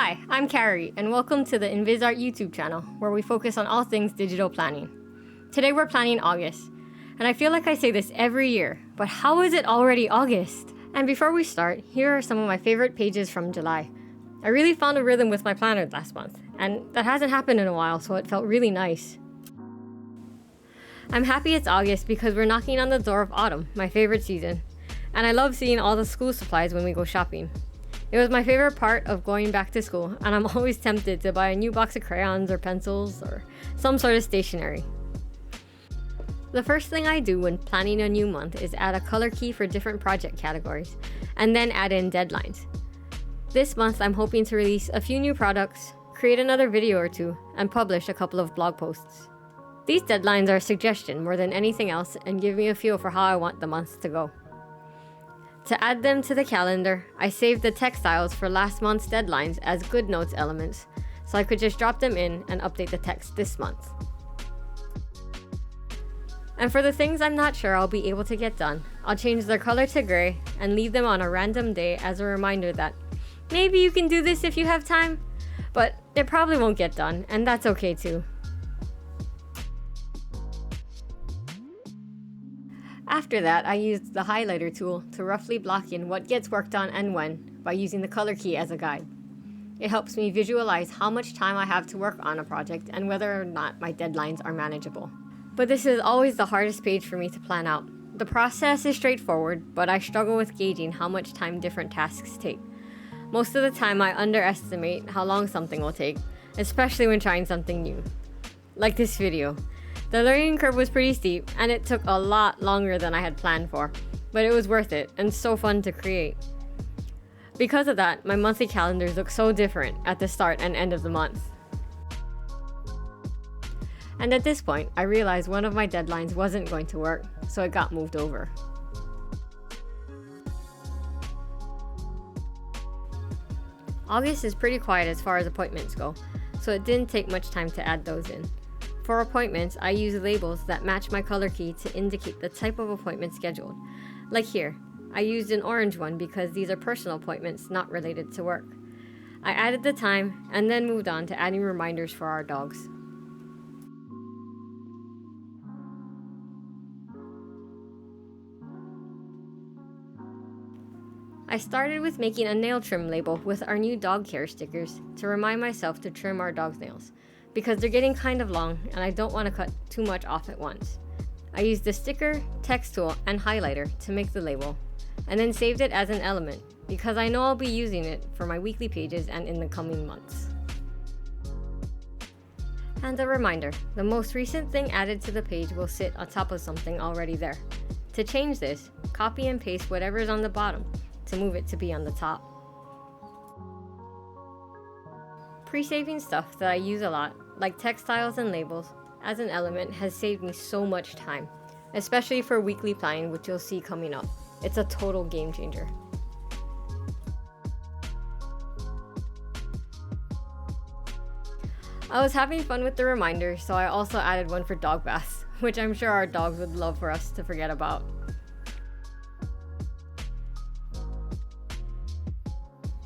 Hi, I'm Carrie, and welcome to the InvisArt YouTube channel, where we focus on all things digital planning. Today we're planning August, and I feel like I say this every year, but how is it already August? And before we start, here are some of my favorite pages from July. I really found a rhythm with my planner last month, and that hasn't happened in a while, so it felt really nice. I'm happy it's August because we're knocking on the door of autumn, my favorite season, and I love seeing all the school supplies when we go shopping. It was my favorite part of going back to school, and I'm always tempted to buy a new box of crayons or pencils or some sort of stationery. The first thing I do when planning a new month is add a color key for different project categories, and then add in deadlines. This month I'm hoping to release a few new products, create another video or two, and publish a couple of blog posts. These deadlines are a suggestion more than anything else and give me a feel for how I want the months to go. To add them to the calendar, I saved the textiles for last month's deadlines as GoodNotes elements, so I could just drop them in and update the text this month. And for the things I'm not sure I'll be able to get done, I'll change their color to gray and leave them on a random day as a reminder that maybe you can do this if you have time, but it probably won't get done, and that's okay too. After that, I used the highlighter tool to roughly block in what gets worked on and when by using the color key as a guide. It helps me visualize how much time I have to work on a project and whether or not my deadlines are manageable. But this is always the hardest page for me to plan out. The process is straightforward, but I struggle with gauging how much time different tasks take. Most of the time I underestimate how long something will take, especially when trying something new. Like this video. The learning curve was pretty steep, and it took a lot longer than I had planned for, but it was worth it and so fun to create. Because of that, my monthly calendars look so different at the start and end of the month. And at this point, I realized one of my deadlines wasn't going to work, so it got moved over. August is pretty quiet as far as appointments go, so it didn't take much time to add those in. For appointments, I use labels that match my color key to indicate the type of appointment scheduled. Like here, I used an orange one because these are personal appointments not related to work. I added the time and then moved on to adding reminders for our dogs. I started with making a nail trim label with our new dog care stickers to remind myself to trim our dog's nails, because they're getting kind of long and I don't want to cut too much off at once. I used the sticker, text tool, and highlighter to make the label, and then saved it as an element because I know I'll be using it for my weekly pages and in the coming months. And a reminder, the most recent thing added to the page will sit on top of something already there. To change this, copy and paste whatever's on the bottom to move it to be on the top. Pre-saving stuff that I use a lot, like textiles and labels, as an element has saved me so much time, especially for weekly planning, which you'll see coming up. It's a total game changer. I was having fun with the reminders, so I also added one for dog baths, which I'm sure our dogs would love for us to forget about.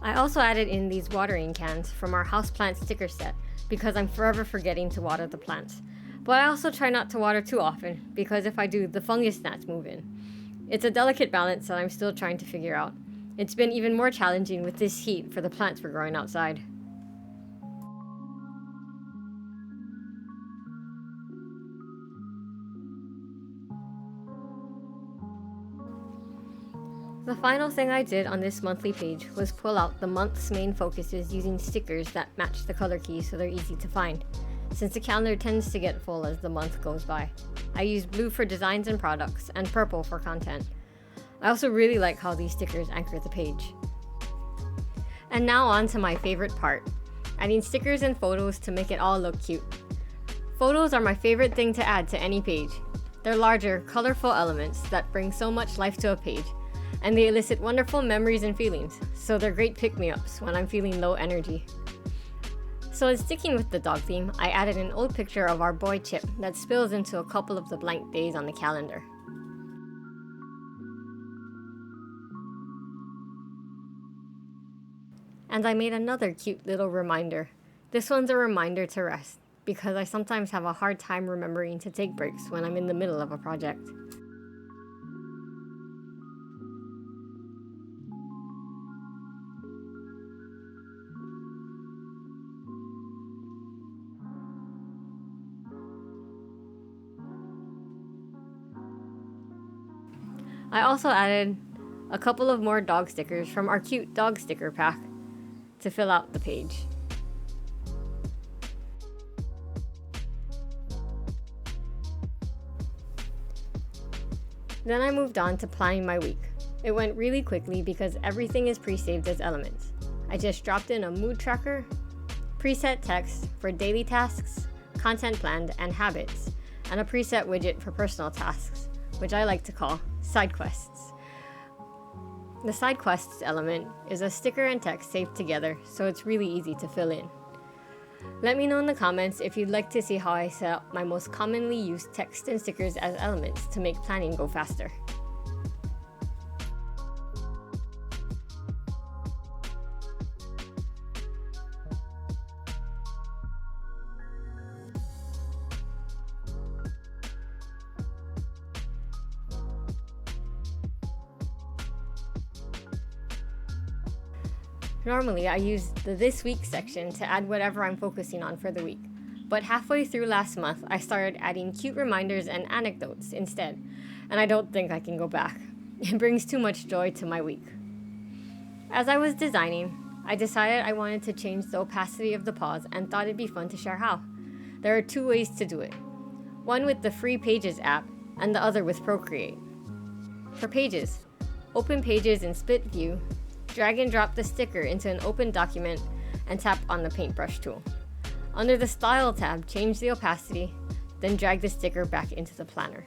I also added in these watering cans from our Houseplant sticker set because I'm forever forgetting to water the plants. But I also try not to water too often because if I do, the fungus gnats move in. It's a delicate balance that I'm still trying to figure out. It's been even more challenging with this heat for the plants we're growing outside. The final thing I did on this monthly page was pull out the month's main focuses using stickers that match the color key so they're easy to find, since the calendar tends to get full as the month goes by. I used blue for designs and products, and purple for content. I also really like how these stickers anchor the page. And now on to my favorite part, adding stickers and photos to make it all look cute. Photos are my favorite thing to add to any page. They're larger, colorful elements that bring so much life to a page, and they elicit wonderful memories and feelings, so they're great pick-me-ups when I'm feeling low energy. So in sticking with the dog theme, I added an old picture of our boy Chip that spills into a couple of the blank days on the calendar. And I made another cute little reminder. This one's a reminder to rest, because I sometimes have a hard time remembering to take breaks when I'm in the middle of a project. I also added a couple of more dog stickers from our cute dog sticker pack to fill out the page. Then I moved on to planning my week. It went really quickly because everything is pre-saved as elements. I just dropped in a mood tracker, preset text for daily tasks, content planned, and habits, and a preset widget for personal tasks, which I like to call side quests. The side quests element is a sticker and text saved together, so it's really easy to fill in. Let me know in the comments if you'd like to see how I set up my most commonly used text and stickers as elements to make planning go faster. Normally, I use the This Week section to add whatever I'm focusing on for the week, but halfway through last month, I started adding cute reminders and anecdotes instead, and I don't think I can go back. It brings too much joy to my week. As I was designing, I decided I wanted to change the opacity of the pause and thought it'd be fun to share how. There are two ways to do it. One with the FREEBIES app, and the other with Procreate. For Pages, open Pages in split view, drag and drop the sticker into an open document, and tap on the paintbrush tool. Under the Style tab, change the opacity, then drag the sticker back into the planner.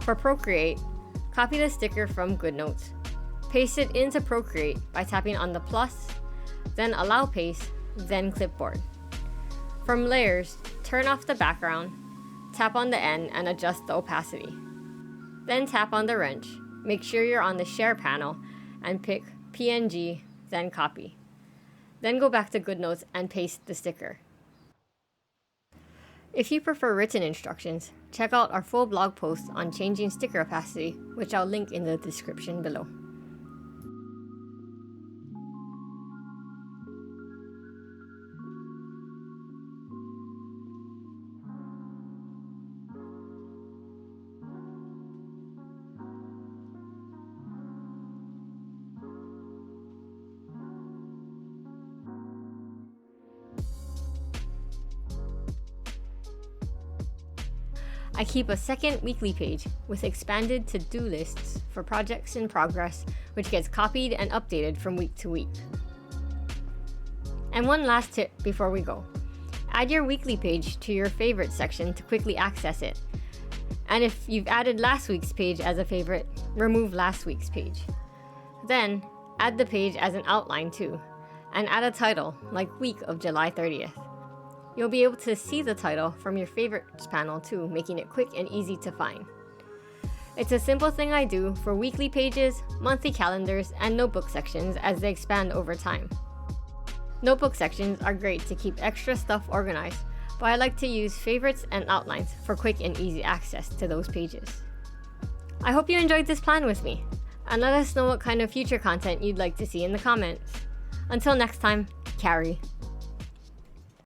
For Procreate, copy the sticker from GoodNotes, paste it into Procreate by tapping on the plus, then Allow Paste, then Clipboard. From Layers, turn off the background, tap on the N and adjust the opacity. Then tap on the wrench, make sure you're on the Share panel, and pick PNG, then Copy. Then go back to GoodNotes and paste the sticker. If you prefer written instructions, check out our full blog post on changing sticker opacity, which I'll link in the description below. I keep a second weekly page with expanded to-do lists for projects in progress, which gets copied and updated from week to week. And one last tip before we go. Add your weekly page to your favorite section to quickly access it. And if you've added last week's page as a favorite, remove last week's page. Then, add the page as an outline too, and add a title, like Week of July 30th. You'll be able to see the title from your favorites panel too, making it quick and easy to find. It's a simple thing I do for weekly pages, monthly calendars, and notebook sections as they expand over time. Notebook sections are great to keep extra stuff organized, but I like to use favorites and outlines for quick and easy access to those pages. I hope you enjoyed this plan with me, and let us know what kind of future content you'd like to see in the comments. Until next time, Carrie.